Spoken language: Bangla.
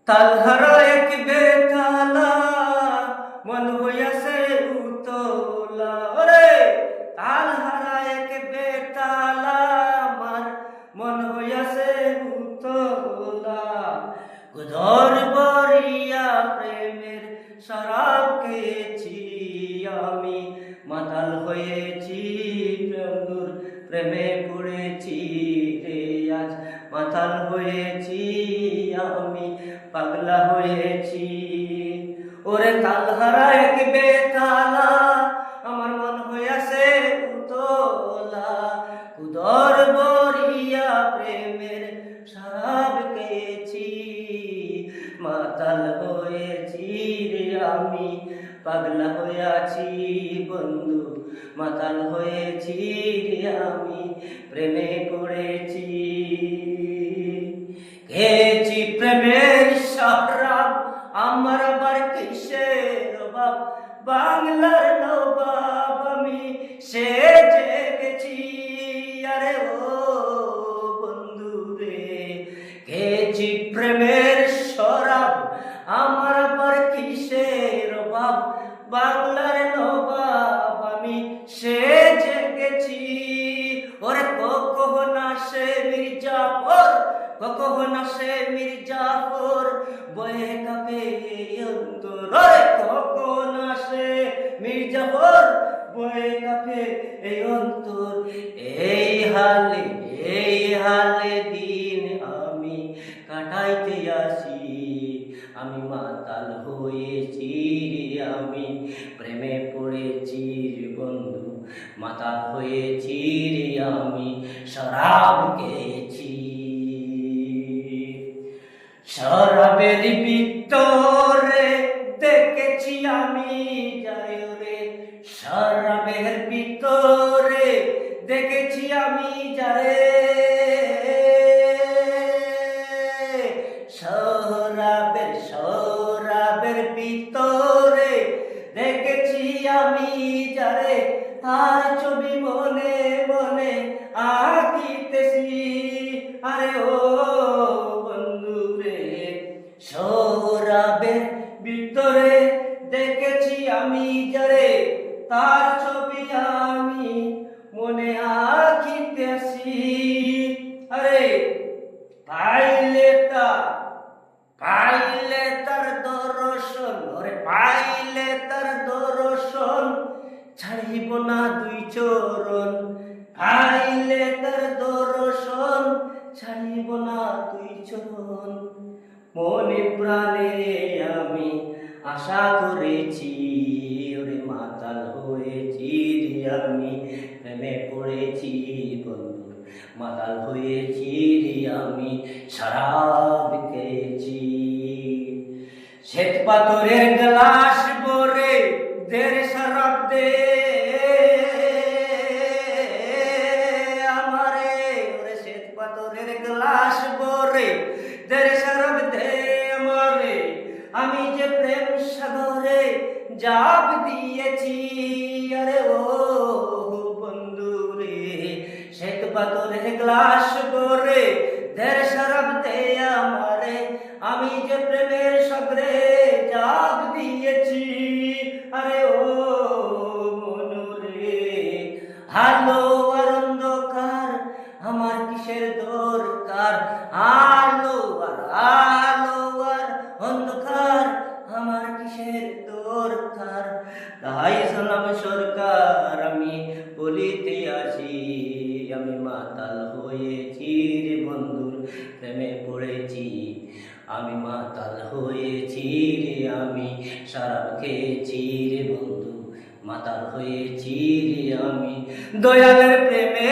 তালহারা এক বেতালা মন হইয়াছে উতলা ওরে তালহারা এক বেতালা আমার মন হইয়াছে উতলা উদর বরিয়া প্রেমের শরাব খেয়েছি আমি মাতাল হয়েছি বন্ধুর প্রেমে পড়েছি রে আজ মাতাল হয়েছি আমি পাগলা হয়েছি ওরে তালহারা এক বেতালা আমার মন হইয়াছে উতলা উদর বরিয়া প্রেমের শরাব খেয়েছি মাতাল হয়েছি রে আমি পাগলা হইয়াছি বন্ধু মাতাল হয়েছি রে আমি প্রেমে পড়েছি খেয়েছি প্রেমের শরাব আমার আবার কিসের অভাব বাংলার নবাব আমি সে জেগেছি আরে ও বন্ধু রে খেয়েছি প্রেমের শরাব আমার আবার কিসের অভাব বাংলার নবাব আমি সে জেগেছি ওরে কখন আসে মির্জাফর কখন আসে মির্জাফর বয়ে কাঁপে অন্তর ওরে কখন আসে মির্জাফর বয়ে কাঁপে এই অন্তর এই হালে দিন আমি কাটাইতে আসি আমি মাতাল হয়েছি আমি প্রেমে পড়েছি বন্ধু মাতাল হয়েছি আমি শরাব খেয়েছি শরাবের ভিতরে দেখেছি আমি যারে ওরে শরাবের ভিতরে দেখেছি আমি যারে শরাবের ভিতরে দেখেছি আমি যারে তার ছবি মনে মনে আঁকিতেছি আরে ও বন্ধু রে শরাবের ভিতরে দেখেছি আমি যারে তার ছবি আমি মনে আঁকিতেছি আরে পাইলে তার দর্শন ওরে পাইলে তার দর্শন ছাড়িব না দুই চরণ পাইলে তার দর্শন ছাড়িব না দুই চরণ মনে প্রাণে আমি আশা করেছি ওরে মাতাল হয়েছি রে আমি প্রেমে পড়েছি বন্ধু মাতাল হয়েছি রে আমি শরাব খেয়েছি শ্বেত পাথরের গ্লাস ভরে দের শরাব দে আমারে ওরে শ্বেত পাথরের গ্লাস ভরে দের শরাব দে আমারে আমি যে প্রেম সাগরে জাপ দিয়েছি আরে ও বন্ধু রে শ্বেত পাথরের গ্লাস ভরে দের শরাব দে আমারে আমি যে প্রেমের সাগরে জাপ দিয়েছি আরে ও মনু রে আলো আর অন্ধকার আমার কিসের দরকার আলো আর অন্ধকার আমার কিসের দরকার তাই সালাম সরকার আমি বলিতে আসি আমি মাতাল হয়েছি রে বন্ধুর প্রেমে পড়েছি আমি মাতাল হয়েছি রে আমি শরাব খেয়েছি রে বন্ধু মাতাল হয়েছি রে আমি দয়ালের প্রেমে